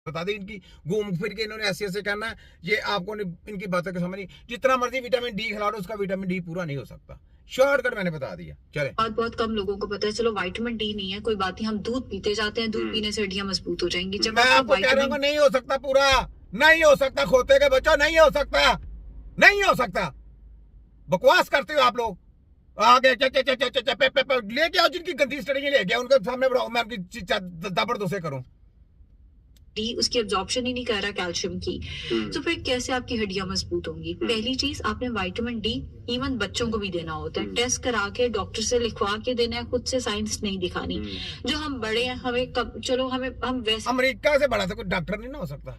बता दें इनकी घूम फिर के इन्होंने ऐसे ऐसे करना है, ये आपको इनकी बातों के समझ नहीं। जितना मर्जी विटामिन डी खिला लो उसका विटामिन डी पूरा नहीं हो सकता। शॉर्टकट मैंने बता दिया। चले, बात बहुत कम लोगों को पता है। चलो विटामिन डी नहीं है कोई बात नहीं, हम दूध पीते जाते हैं, दूध पीने से हड्डियां मजबूत हो जाएंगी। जब मैं आपको कह रहा हूँ नहीं हो सकता, पूरा नहीं हो सकता, खोते के बच्चों नहीं हो सकता, नहीं हो सकता। बकवास करते हो आप लोग। आगे लेके आओ जिनकी गंदी स्टडी लेके आओ, उनके सामने बढ़ाओ, मैं उनकी दबरदोसे करूं। डी उसकी एब्जॉर्प्शन ही नहीं कर रहा कैल्शियम की, तो फिर कैसे आपकी हड्डियां मजबूत होंगी? पहली चीज, आपने विटामिन डी इवन बच्चों को भी देना होता है, टेस्ट करा के डॉक्टर से लिखवा के देना है, खुद से साइंस नहीं दिखानी। जो हम बड़े हैं हमें चलो हम वैसे अमेरिका से बड़ा तो कोई डॉक्टर नहीं ना हो सकता।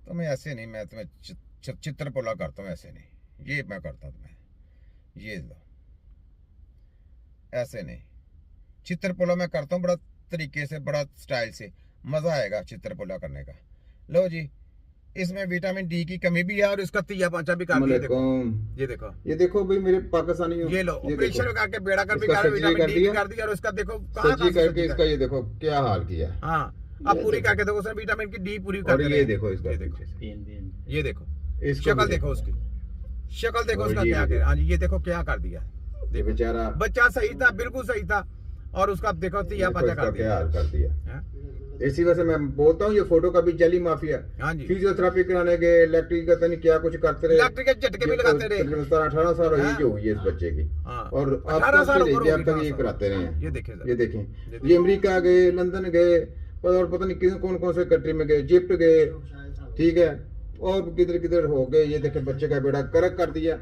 तो मैं ऐसे नहीं, मैं तुम्हें चित्रपोला करता हूँ, ऐसे नहीं, ये मैं करता तुम्हें, ये लो, ऐसे नहीं, चित्रपोला मैं करता हूँ बड़ा तरीके से, बड़ा स्टाइल से, मजा आएगा चित्रपोला करने का। लो जी, इसमें विटामिन डी की कमी भी है और इसका तिया पांचा भी कर दिया। देखो ये देखो भाई मेरे पाकिस्तानी, ये लो ऑपरेशन करके बेड़ा कर भी कर, विटामिन डी कर दिया, और इसका देखो कहां करके इसका ये देखो क्या हाल किया। हाँ, अब पूरी करके देखो सर, विटामिन की डी पूरी कर, ये देखो इसका, ये देखो शक्ल देखो उसकी, शक्ल देखो उसका क्या किया। हाँ जी, ये देखो क्या कर दिया। देखो बेचारा बच्चा सही था, बिल्कुल सही था, और उसका देखो तिया पांचा कर दिया। इसी वजह से मैं बोलता हूँ ये फोटो का भी जली माफिया। हाँ जी, फिजियोथेरेपी कराने के, इलेक्ट्रिक का नहीं क्या कुछ करते रहे, इलेक्ट्रिक के झटके भी लगाते रहे। 18 साल एज हो गई है इस बच्चे की, और 18 साल अब तक ये कराते रहे हैं। ये देखें, ये अमेरिका गए, लंदन गए, और पता नहीं कौन कौन से कंट्री में गए, इजिप्ट गए, ठीक है, और किधर किधर हो गए। ये देखे बच्चे का बेड़ा करक कर दिया।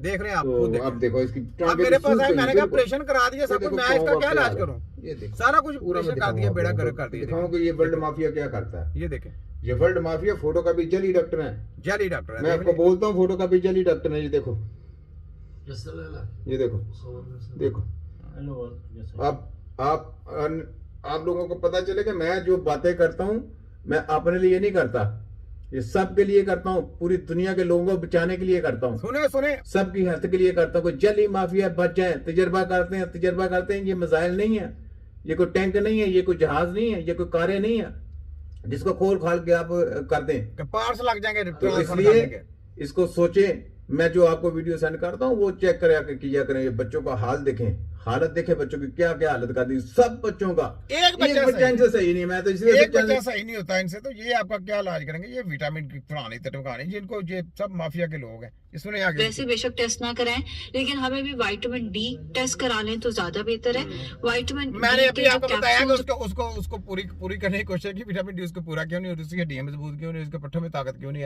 देख रहे हैं आप, तो अब देखो इसकी मेरे पास है, मैंने कहा ऑपरेशन करा दिया सब कुछ, मैं इसका क्या इलाज करूं? ये देखो सारा कुछ ऑपरेशन कर दिया, बेड़ा गर्क कर दिया। दिखाऊं कि ये वर्ल्ड माफिया क्या करता है। ये देखें, ये वर्ल्ड माफिया फोटो का भी जली डॉक्टर है, जली डॉक्टर है। मैं आपको बोलता हूँ फोटो का भी जली डॉक्टर है। ये देखो, ये देखो, देखो आप लोगों को पता चले कि मैं जो बातें करता हूँ मैं अपने लिए नहीं करता, ये सबके लिए करता हूँ, पूरी दुनिया के लोगों को बचाने के लिए करता हूँ। सुने सबकी हित के लिए करता हूँ। कोई जली माफिया बच जाए, तजर्बा करते हैं। ये मिसाइल नहीं है, ये कोई टैंक नहीं है, ये कोई जहाज नहीं है, ये कोई कारें नहीं है जिसको खोल खाल के आप कर दें, पार्ट्स लग जाएंगे। तो इसलिए इसको सोचें। मैं जो आपको वीडियो सेंड करता हूँ वो चेक किया करें। ये बच्चों का हाल देखें, हालत देखें बच्चों की, क्या क्या हालत कर दी सब बच्चों का। एक बच्चा इनसे सही नहीं, मैं तो इसलिए एक बच्चा सही नहीं होता इनसे, तो ये आपका क्या इलाज करेंगे? ये विटामिन की पुरानी तटकानी, जिनको ये सब माफिया के लोग हैं, इसमें आगे वैसे बेशक टेस्ट ना कराएं, लेकिन हमें भी विटामिन डी टेस्ट करा लें तो ज्यादा बेहतर है। विटामिन मैंने अभी आपको बताया कि उसको पूरी करने की कोशिश की, विटामिन डी उसको पूरा क्यों नहीं होती, उसकी हड्डियां मजबूत क्यों नहीं, उसके पट्टों में ताकत क्यों नहीं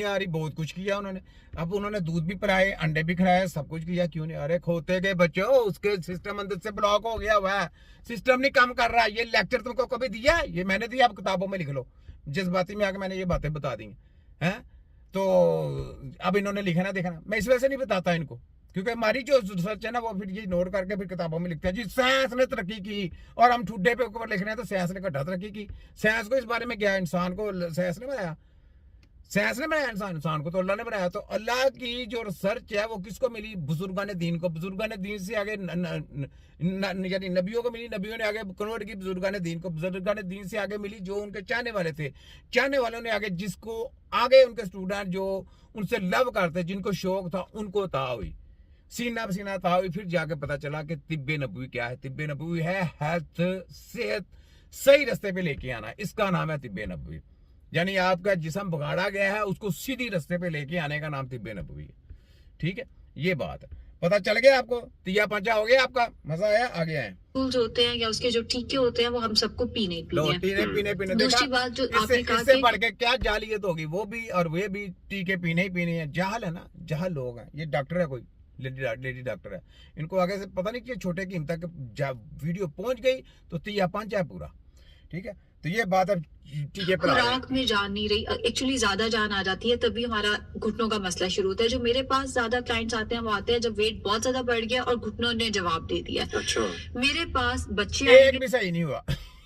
आ रही, बहुत कुछ किया उन्होंने। अब उन्होंने दूध भी पिलाए, अंडे भी खिलाए, सब कुछ किया, क्यों नहीं आ रहे? खोते गए बच्चों, उसके सिस्टम अंदर से ब्लॉक हो गया हुआ है, सिस्टम नहीं काम कर रहा। ये लेक्चर तुमको कभी दिया है? ये मैंने दिया, आप किताबों में लिख लो। जज्बाती में आके मैंने ये बातें बता दी हैं, तो अब इन्होंने लिखा ना देखना। मैं इस वजह से नहीं बताता इनको, क्योंकि हमारी जो रिसर्च है ना, वो फिर ये नोट करके फिर किताबों में लिखते हैं जी साइंस ने तरक्की की, और हम ठुड्डे पे ऊपर लिख रहे हैं तो साइंस ने घटा तरक्की की। साइंस को इस बारे में क्या, इंसान को साइंस ने बनाया? साइंस ने बनाया इंसान को तो अल्लाह ने बनाया। तो अल्लाह की जो रिसर्च है वो किसको मिली? बुजुर्गान दीन को। बुजुर्गान दीन से आगे यानी नबियों को मिली, नबियों ने आगे कन्वर्ट की बुजुर्गान दीन को, बुजुर्गान दीन से आगे मिली जो उनके चाहने वाले थे, चाहने वालों ने आगे, जिसको आगे उनके स्टूडेंट जो उनसे लव करते, जिनको शौक था, उनको ता हुई, सीना पसीना ता हुई। फिर जाके पता चला कि तिब्बे नबवी क्या है। तिब्बे नबवी है हेल्थ, सेहत सही रास्ते पे लेके आना, इसका नाम है तिब्बे नबवी। यानी आपका जिस्म बिगाड़ा गया है, उसको सीधी रास्ते पे लेके आने का नाम तिब्बे नबवी है। ठीक है, ये बात है, पता चल गया आपको? तिया पांचा हो गया आपका, मजा आया? आगे आए जो होते हैं या उसके जो टीके होते हैं वो हम सबको पीने पीने। दूसरी बात जो आपने कहा, इससे बढ़ के क्या जालियत होगी? वो भी और वे भी टीके पीने ही पीने हैं। जहल है ना, जहल लोग हैं। ये डॉक्टर है, कोई लेडी डॉक्टर है, इनको आगे से पता नहीं कि छोटे कीमत तक वीडियो पहुंच गई तो तिया पांचा है पूरा। ठीक है, तो ये बात अब टीके पर खुराक में जान नहीं रही, एक्चुअली ज्यादा जान आ जाती है तभी हमारा घुटनों का मसला शुरू होता है। जो मेरे पास ज्यादा क्लाइंट्स आते हैं वो आते हैं जब वेट बहुत ज्यादा बढ़ गया और घुटनों ने जवाब दे दिया। अच्छा, मेरे पास बच्चे एक भी सही नहीं हुआ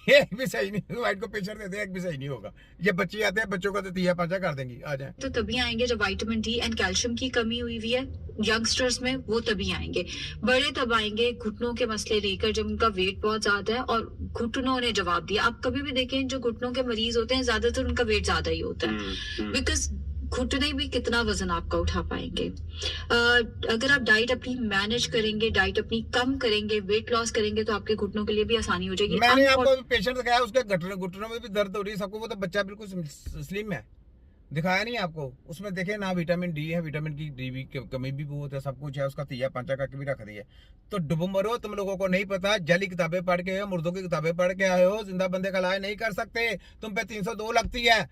एक भी सही नहीं, वाइट को प्रेशर देते हैं, एक भी सही नहीं होगा। ये बच्चे आते हैं, बच्चों का तो तिया पांचा कर देंगी, आ जाए। तो तभी आएंगे जब विटामिन डी एंड कैल्शियम की कमी हुई हुई है यंगस्टर्स में, वो तभी आएंगे। बड़े तब आएंगे घुटनों के मसले लेकर, जब उनका वेट बहुत ज्यादा है और घुटनों ने जवाब दिया। आप कभी भी देखें जो घुटनों के मरीज होते हैं ज्यादातर उनका वेट ज्यादा ही होता है, बिकॉज घुटने भी कितना वजन आपका उठा पाएंगे। अगर आप डाइट अपनी मैनेज करेंगे, डाइट अपनी कम करेंगे, वेट लॉस करेंगे, तो आपके घुटनों के लिए भी आसानी हो जाएगी। मैंने आपको पेशेंट दिखाया, उसके घुटनों में भी दर्द हो रही है सबको, वो तो बच्चा बिल्कुल स्लिम है, दिखाया नहीं आपको। उसमें देखे ना विटामिन डी है, विटामिन की डी भी कमी भी बहुत है, सब कुछ है, उसका तिया पांचा करके भी रख दिया। तो डुब मरो, तुम लोगों को नहीं पता, जाली किताबें पढ़ के, मुर्दों की किताबें पढ़ के आए हो, जिंदा बंदे का इलाज नहीं कर सकते। तुम पे 302 लगती है,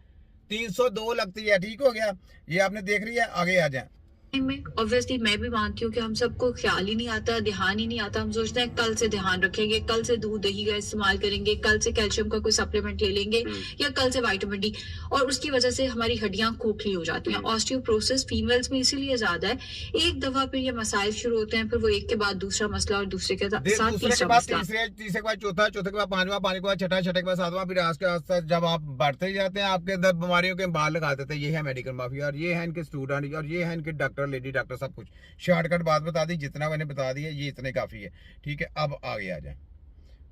302 लगती है, ठीक हो गया। ये आपने देख लिया, आगे आ जाए। में ऑब्वियसली मैं भी मानती हूँ कि हम सबको ख्याल ही नहीं आता, ध्यान ही नहीं आता। हम सोचते हैं कल से ध्यान रखेंगे, कल से दूध दही का इस्तेमाल करेंगे, कल से कैल्शियम का कोई सप्लीमेंट ले लेंगे, या कल से विटामिन डी, और उसकी वजह से हमारी हड्डियां खोखली हो जाती हैं। ऑस्टियोप्रोसिस फीमेल्स में इसीलिए ज्यादा है। एक दफा फिर ये मसाइल शुरू होते हैं, फिर वो एक के बाद दूसरा मसला और दूसरे के साथ तीसरा मसला, तीसरे के बाद चौथा, चौथे के बाद पांचवा, पांच के बाद छठा, छठे के बाद सातवां, फिर आस्ते आस्ते जब आप बढ़ते जाते हैं, आपके अंदर बीमारियों के बाल लगा देते हैं। ये है मेडिकल माफिया, और ये है इनके स्टूडेंट, और ये है इनके डॉक्टर, लेडी डॉक्टर, सब कुछ शॉर्टकट बात बता दी, जितना मैंने बता दिया ये इतने काफी है, ठीक है। अब आगे आ जाए,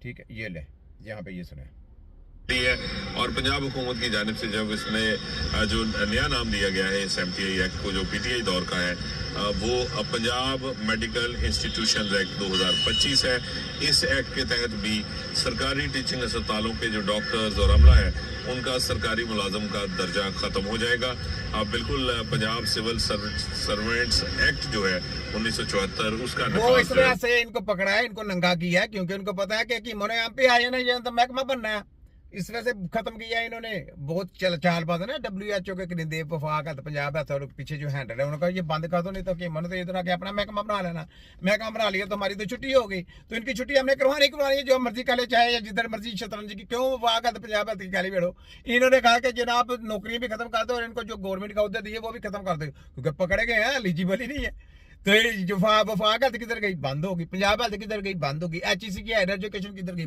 ठीक है, ये ले यहाँ पे ये सुने है। और पंजाब हुकूमत की जानिब से जब इसमें जो नया नाम दिया गया है इस MTI एक्ट को, जो PTI दौर का है, वो पंजाब मेडिकल इंस्टीट्यूशन एक्ट 2025 है। इस एक्ट के तहत भी सरकारी टीचिंग अस्पतालों के जो डॉक्टर्स और अमला है, उनका सरकारी मुलाजम का दर्जा खत्म हो जाएगा। अब बिल्कुल पंजाब सिविल सर्वेंट्स एक्ट जो है 1974 उसका वो इस तरह से इनको पकड़ा है, इनको नंगा किया है, क्योंकि उनको पता है कि मोने यहाँ पे आए ना, ये तो महकमा बनना है, इस तरह से खत्म किया है इन्होंने। बहुत चाल बात है ना, WHO के करिंदे वफाक है, पंजाब है, और पीछे जो हैंडल है उन्होंने कहा ये बंद कर दो, नहीं तो कि मन तो इधर आके अपना महकमा बना लेना। महकमा बना लिया तो हमारी तो छुट्टी हो गई, तो इनकी छुट्टी हमने करवानी है, जो मर्जी कर ले, चाहे जिधर मर्जी शतरंज की, क्यों वफाक है पंजाब है काली बैठो। इन्होंने कहा कि जनाब नौकरी भी खत्म कर दो, और इनको जो गवर्नमेंट का उद्देश्य दिए वो भी खत्म कर दो, क्योंकि पकड़े गए हैं, एलिजिबल ही नहीं है। तो जो वफाक हेल्थ किधर गई, बंद होगी। पंजाब हेल्थ किधर गई, बंद होगी। HEC की हायर एजुकेशन किधर गई,